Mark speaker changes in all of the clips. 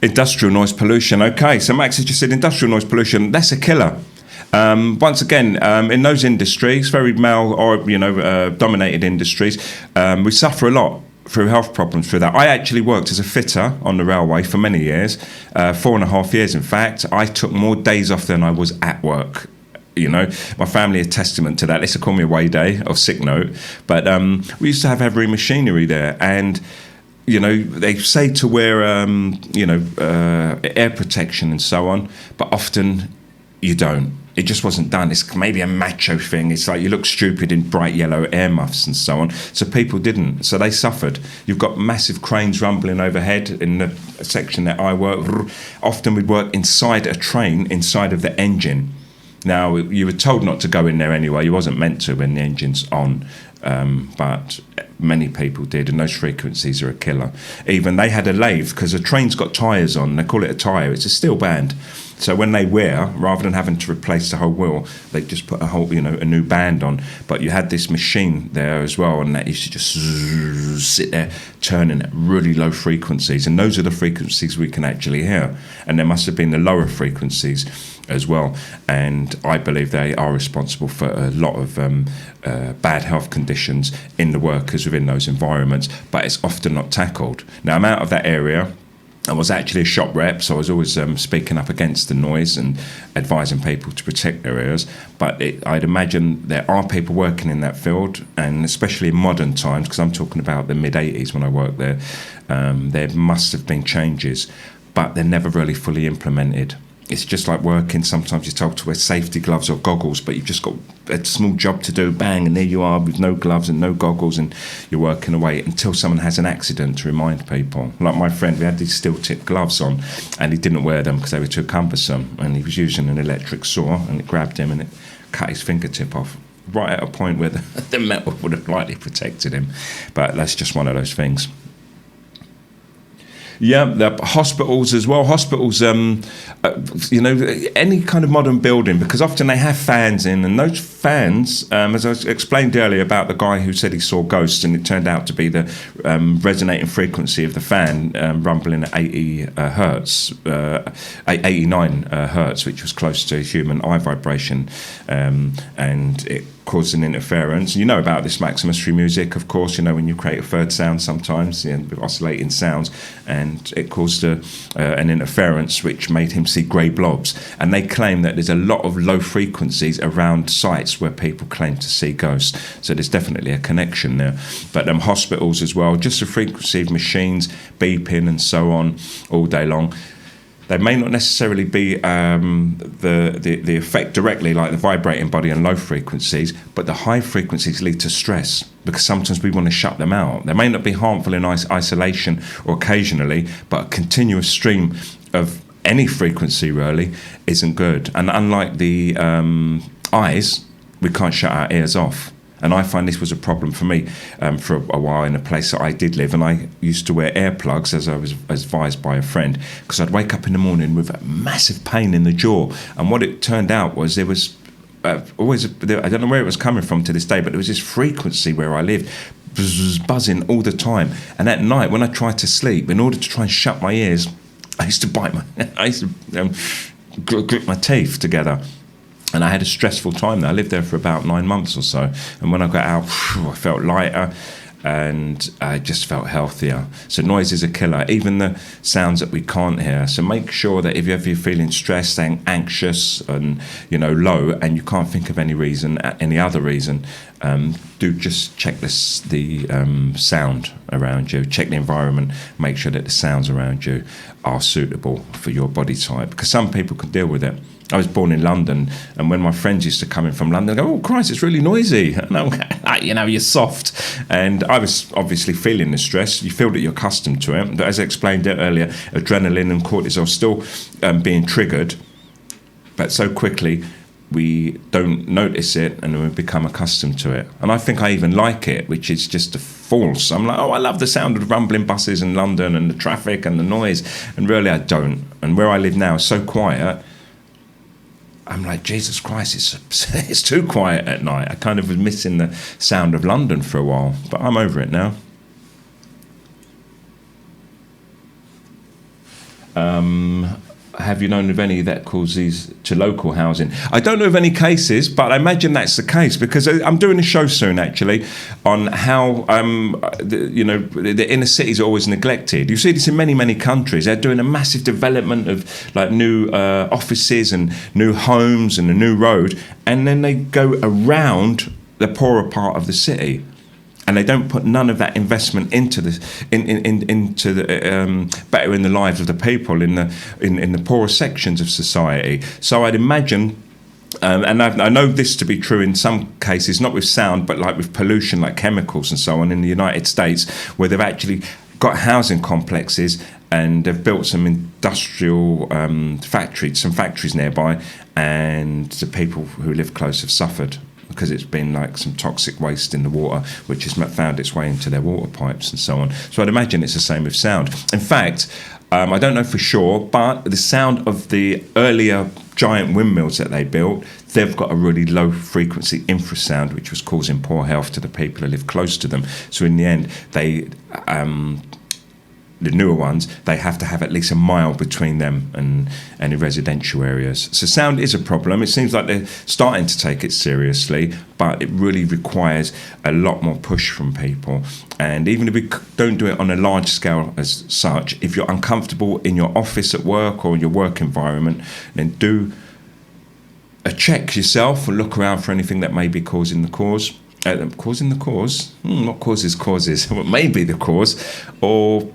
Speaker 1: Industrial noise pollution. Okay, so Max has just said industrial noise pollution. That's a killer. Once again, in those industries, very male or dominated industries, we suffer a lot through health problems through that. I actually worked as a fitter on the railway for many years, 4.5 years in fact. I took more days off than I was at work. My family are testament to that. They used to call me away day or sick note. But we used to have heavy machinery there, and they say to wear air protection and so on, but often you don't. It just wasn't done. It's maybe a macho thing. It's like you look stupid in bright yellow air muffs and so on. So people didn't. So they suffered. You've got massive cranes rumbling overhead in the section that I work. Often we'd work inside a train, inside of the engine. Now, you were told not to go in there anyway. You wasn't meant to when the engine's on. But many people did, and those frequencies are a killer. Even they had a lathe, because a train's got tyres on. They call it a tyre. It's a steel band. So when they wear, rather than having to replace the whole wheel, they just put a new band on. But you had this machine there as well, and that used to just sit there turning at really low frequencies. And those are the frequencies we can actually hear. And there must have been the lower frequencies as well. And I believe they are responsible for a lot of bad health conditions in the workers within those environments. But it's often not tackled. Now, I'm out of that area. I was actually a shop rep, so I was always speaking up against the noise and advising people to protect their ears. But I'd imagine there are people working in that field, and especially in modern times, because I'm talking about the mid-'80s when I worked there, there must have been changes, but they're never really fully implemented. It's just like working. Sometimes you're told to wear safety gloves or goggles, but you've just got a small job to do, bang, and there you are with no gloves and no goggles, and you're working away until someone has an accident to remind people. Like my friend, we had these steel-tip gloves on, and he didn't wear them because they were too cumbersome, and he was using an electric saw, and it grabbed him, and it cut his fingertip off, right at a point where the metal would have likely protected him. But that's just one of those things. Yeah, the hospitals as well. Hospitals, any kind of modern building, because often they have fans in, and those fans, as I explained earlier about the guy who said he saw ghosts, and it turned out to be the resonating frequency of the fan rumbling at 80 hertz, 89 hertz, which was close to human eye vibration, and it caused an interference. You know about this Maximus through music, of course, when you create a third sound sometimes, with oscillating sounds, and it caused an interference which made him see grey blobs. And they claim that there's a lot of low frequencies around sites where people claim to see ghosts. So there's definitely a connection there. But hospitals as well, just the frequency of machines beeping and so on all day long. They may not necessarily be the effect directly, like the vibrating body and low frequencies, but the high frequencies lead to stress, because sometimes we want to shut them out. They may not be harmful in isolation or occasionally, but a continuous stream of any frequency really isn't good. And unlike the eyes, we can't shut our ears off. And I find this was a problem for me for a while in a place that I did live. And I used to wear earplugs, as I was advised by a friend, because I'd wake up in the morning with a massive pain in the jaw. And what it turned out was there was always, I don't know where it was coming from to this day, but there was this frequency where I lived, buzzing all the time. And at night, when I tried to sleep, in order to try and shut my ears, I used to grit my teeth together. And I had a stressful time there. I lived there for about 9 months or so. And when I got out, I felt lighter and I just felt healthier. So noise is a killer, even the sounds that we can't hear. So make sure that if you're feeling stressed, anxious and low, and you can't think of any other reason, do just check the sound around you, check the environment, make sure that the sounds around you are suitable for your body type, because some people can deal with it. I was born in London, and when my friends used to come in from London, they go, "Oh Christ, it's really noisy." And I'm like, you're soft. And I was obviously feeling the stress. You feel that you're accustomed to it, but as I explained earlier, adrenaline and cortisol still being triggered, but so quickly we don't notice it, and we become accustomed to it. And I think I even like it, which is just a false. I'm like, I love the sound of rumbling buses in London and the traffic and the noise, and really I don't. And where I live now is so quiet. I'm like, Jesus Christ, it's too quiet at night. I kind of was missing the sound of London for a while, but I'm over it now. Have you known of any that cause these to local housing? I don't know of any cases, but I imagine that's the case, because I'm doing a show soon actually on how the inner cities are always neglected. You see this in many countries. They're doing a massive development of like new offices and new homes and a new road, and then they go around the poorer part of the city. And they don't put none of that investment into into the bettering the lives of the people in the poorer sections of society. So I'd imagine, and I know this to be true in some cases, not with sound, but like with pollution, like chemicals and so on, in the United States, where they've actually got housing complexes and they've built some industrial some factories nearby, and the people who live close have suffered, because it's been like some toxic waste in the water, which has found its way into their water pipes and so on. So I'd imagine it's the same with sound. In fact, I don't know for sure, but the sound of the earlier giant windmills that they built, they've got a really low frequency infrasound, which was causing poor health to the people who live close to them. So in the end, the newer ones, they have to have at least a mile between them and any residential areas. So sound is a problem. It seems like they're starting to take it seriously, but it really requires a lot more push from people. And even if we don't do it on a large scale as such, if you're uncomfortable in your office at work or in your work environment, then do a check yourself and look around for anything that may be causing the cause. Causing the cause? What causes causes? What may be the cause? Or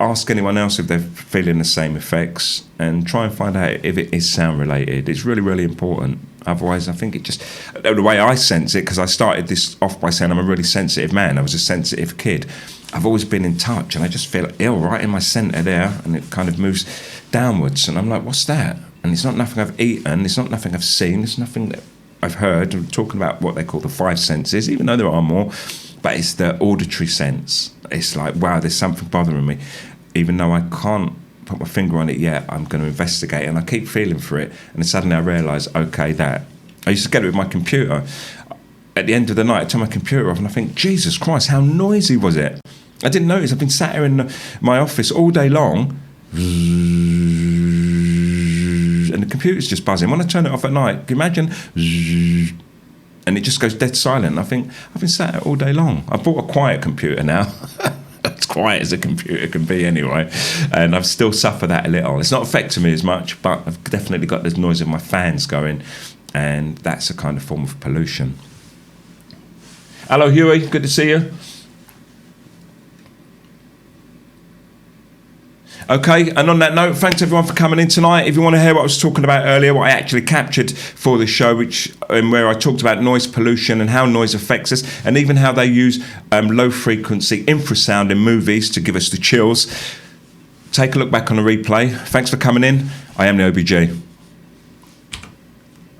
Speaker 1: ask anyone else if they're feeling the same effects, and try and find out if it is sound related. It's really, really important. Otherwise, I think the way I sense it, because I started this off by saying I'm a really sensitive man. I was a sensitive kid. I've always been in touch, and I just feel ill right in my centre there, and it kind of moves downwards, and I'm like, what's that? And it's not nothing I've eaten, it's not nothing I've seen, it's nothing that I've heard. I'm talking about what they call the five senses, even though there are more, but it's the auditory sense. It's like, wow, there's something bothering me. Even though I can't put my finger on it yet, I'm going to investigate, and I keep feeling for it. And then suddenly I realise, okay, that. I used to get it with my computer. At the end of the night, I turn my computer off and I think, Jesus Christ, how noisy was it? I didn't notice. I've been sat here in my office all day long, and the computer's just buzzing. When I turn it off at night, can you imagine? And it just goes dead silent. I think, I've been sat here all day long. I bought a quiet computer now. As quiet as a computer can be anyway. And I've still suffered that a little. It's not affecting me as much, but I've definitely got this noise of my fans going. And that's a kind of form of pollution. Hello, Huey. Good to see you. Okay, and on that note, thanks everyone for coming in tonight. If you want to hear what I was talking about earlier, what I actually captured for the show, where I talked about noise pollution and how noise affects us, and even how they use low frequency infrasound in movies to give us the chills, take a look back on the replay. Thanks for coming in. I am the OBG.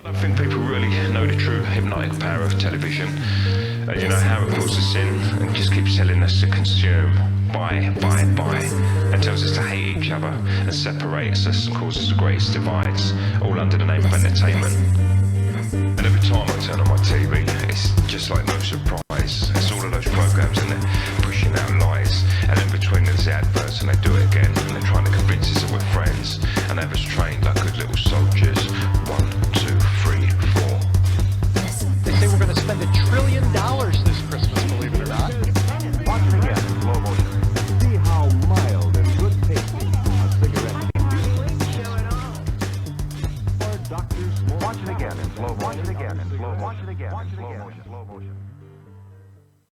Speaker 1: I don't think people really know the true hypnotic power of television. How it pulls us in and just keeps telling us to consume, buy, and tells us to hate each other and separates us and causes the greatest divides, all under the name of entertainment. And every time I turn on my TV, it's just like no surprise. It's all of those programs and they're pushing out lies, and in between there's the adverts, and they do it again, and they're trying to convince us that we're friends, and they have us trained like good little soldiers. 1, 2, 3, 4.
Speaker 2: They say we're going to spend $1 trillion this Christmas, believe it or not.
Speaker 3: Watch it again in slow motion. See how mild and good tasting a cigarette can be. Or doctors. Watch it again in slow motion. Watch it again in slow motion. Watch it again in slow motion.